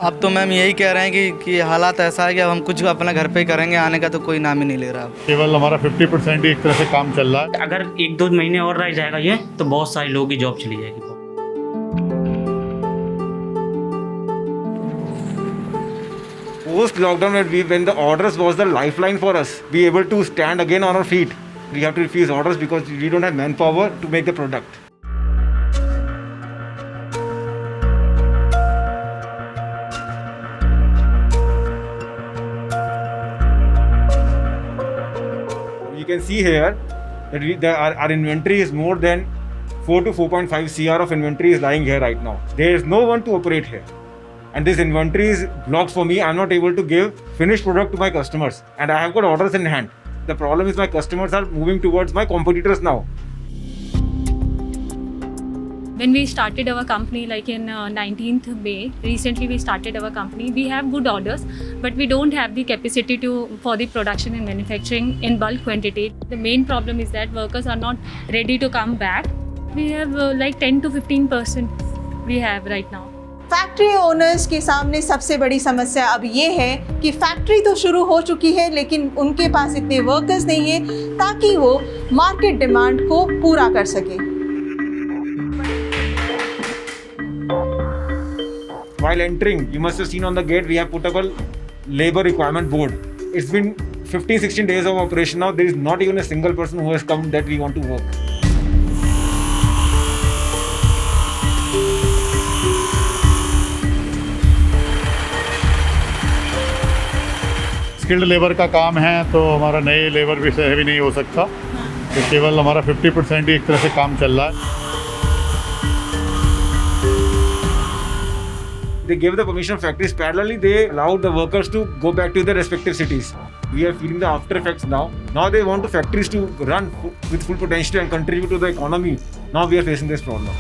अब तो मैम यही कह रहे हैं कि हालात ऐसा है कि अब हम कुछ अपना घर पे ही करेंगे, आने का तो कोई नाम ही नहीं ले रहा अब। केवल हमारा 50% ही एक तरह से काम चल रहा है। अगर 1-2 महीने और रह जाएगा ये तो बहुत सारे लोगों की जॉब चली जाएगी। Post lockdown, when the orders was the lifeline for us, be able to stand again on our feet. We have to refuse orders because we don't have manpower to make the product. You can see here that our inventory is more than 4 to 4.5 CR of inventory is lying here right now. There is no one to operate here. And this inventory is blocked for me. I'm not able to give finished product to my customers. And I have got orders in hand. The problem is my customers are moving towards my competitors now. When we started our company, like in 19th May, recently we started our company. We have good orders, but we don't have the capacity for the production and manufacturing in bulk quantity. The main problem is that workers are not ready to come back. We have like 10 to 15% we have right now. Factory owners के सामने सबसे बड़ी समस्या अब ये है कि factory तो शुरू हो चुकी है लेकिन उनके पास इतने वर्कर्स नहीं है ताकि वो मार्केट डिमांड को पूरा कर सके। While entering, you must have seen on the gate, we have put up a labor requirement board. It's been 15-16 days of operation now. There is not even a single person who has come that we want to work. Skilled labour का काम है तो हमारा नए labour भी से भी नहीं हो सकता, तो केवल हमारा 50% ही एक तरह से काम चल रहा है। They gave the permission of factories. Parallelly, they allowed the workers to go back to their respective cities. We are feeling the after effects now. Now they want the factories to run with full potential and contribute to the economy. Now we are facing this problem.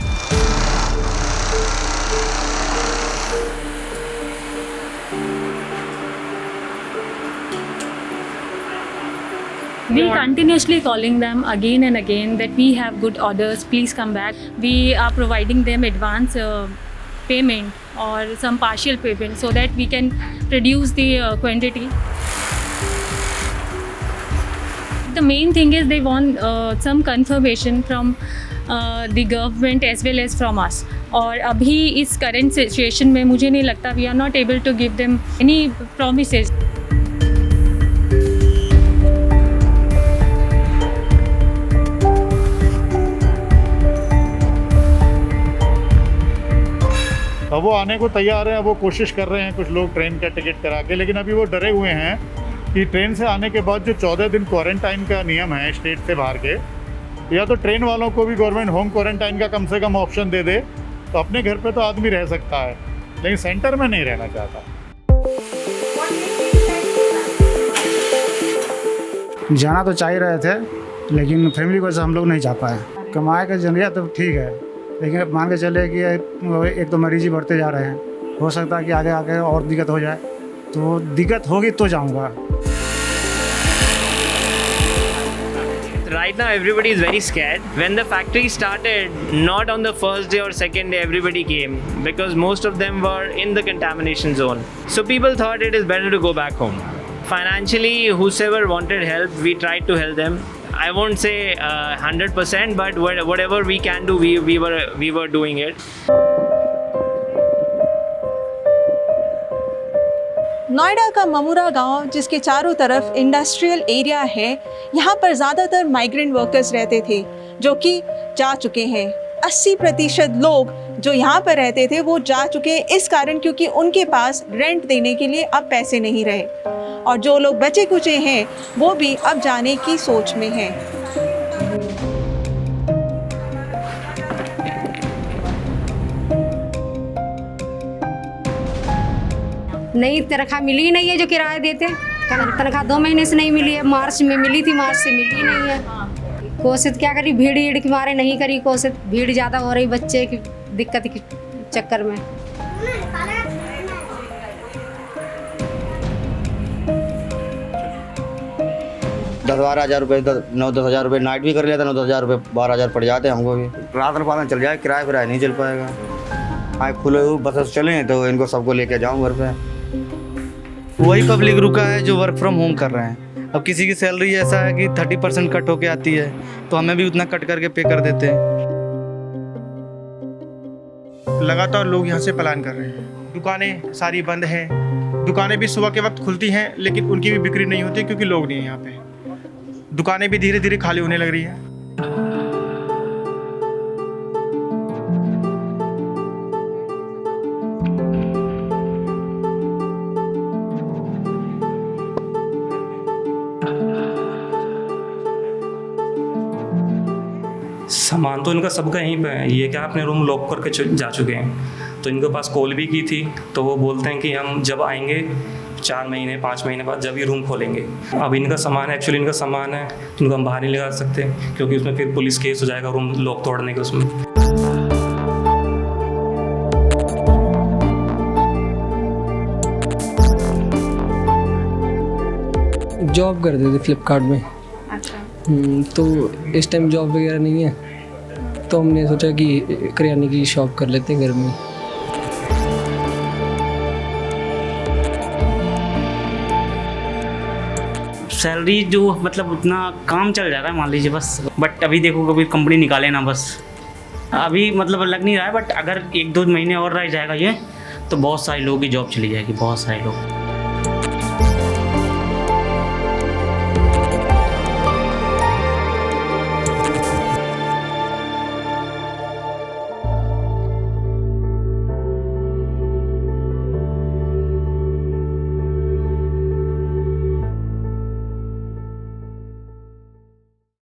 We continuously calling them again and again that we have good orders, please come back. We are providing them advance payment or some partial payment so that we can produce the quantity. The main thing is they want some confirmation from the government as well as from us. और अभी इस current situation में मुझे नहीं लगता we are not able to give them any promises. अब वो आने को तैयार हैं, अब वो कोशिश कर रहे हैं कुछ लोग ट्रेन का टिकट करा के, लेकिन अभी वो डरे हुए हैं कि ट्रेन से आने के बाद जो 14 दिन क्वारंटाइन का नियम है स्टेट से बाहर के, या तो ट्रेन वालों को भी गवर्नमेंट होम क्वारंटाइन का कम से कम ऑप्शन दे दे तो अपने घर पे तो आदमी रह सकता है, लेकिन सेंटर में नहीं रहना चाहता। जाना तो चाह रहे थे लेकिन फैमिली को हम लोग नहीं जा पाए। कमाए का जरिया तो ठीक है लेकिन मान के चले कि एक तो मरीज ही बढ़ते जा रहे हैं, हो सकता है कि आगे आगे और दिक्कत हो जाए, तो दिक्कत होगी तो जाऊंगा। Right now everybody is very scared. When the factory started, not on the first day or second day everybody came because most of them were in the contamination zone. So people thought it is better to go back home. Financially, whosoever wanted help, we tried to help them. I won't say 100%, but whatever we can do, we were doing it. Noida का ममुरा गांव जिसके चारों तरफ industrial area है, यहाँ पर ज़्यादातर migrant workers रहते थे जो कि जा चुके हैं। 80% लोग जो यहाँ पर रहते थे वो जा चुके हैं इस कारण क्योंकि उनके पास रेंट देने के लिए अब पैसे नहीं रहे, और जो लोग बचे कुचे हैं वो भी अब जाने की सोच में हैं। नई तनख्वाह मिली नहीं है जो किराया देते, तनख्वाह 2 महीने से नहीं मिली है। मार्च में मिली थी, मार्च से मिली नहीं है। कोशिश क्या करी, भीड़ के मारे नहीं करी कोशिश, भीड़ ज़्यादा हो रही बच्चे की दिक्कत के चक्कर में। 10-12 हज़ार रुपये, 9-10 हज़ार रुपये नाइट भी कर लेता, 9-10 हज़ार रुपये 12 हज़ार पड़ जाते हैं हमको भी। रात पालन चल जाए, किराया नहीं चल पाएगा। आँख खुले हुए बस चले तो इनको सबको लेके जाऊँ घर पे। वही पब्लिक रुका है जो वर्क फ्रॉम होम कर रहे हैं। अब किसी की सैलरी ऐसा है कि 30% कट होके आती है, तो हमें भी उतना कट करके पे कर देते हैं। लगातार लोग यहाँ से पलायन कर रहे हैं। दुकानें सारी बंद हैं। दुकानें भी सुबह के वक्त खुलती हैं, लेकिन उनकी भी बिक्री नहीं होती क्योंकि लोग नहीं हैं यहाँ पे। दुकानें भी धीरे धीरे खाली होने लग रही हैं। सामान तो इनका सबका यहीं पे है। ये क्या अपने रूम लॉक करके जा चुके हैं। तो इनके पास कॉल भी की थी, तो वो बोलते हैं कि हम जब आएंगे 4 महीने 5 महीने बाद जब ये रूम खोलेंगे। अब इनका सामान एक्चुअली इनका सामान है, इनको हम बाहर नहीं लगा सकते क्योंकि उसमें फिर पुलिस केस हो जाएगा रूम लॉक तोड़ने के उसमें। जॉब करते थे फ्लिपकार्ट में। अच्छा। तो इस टाइम जॉब वगैरह नहीं है, तो हमने सोचा कि करियाने की शॉप कर लेते हैं घर में। सैलरी जो मतलब उतना काम चल जाता है मान लीजिए बस। बट अभी देखो कभी कंपनी निकाले ना बस, अभी मतलब लग नहीं रहा है। बट अगर 1-2 महीने और रह जाएगा ये, तो बहुत सारे लोगों की जॉब चली जाएगी, बहुत सारे लोग।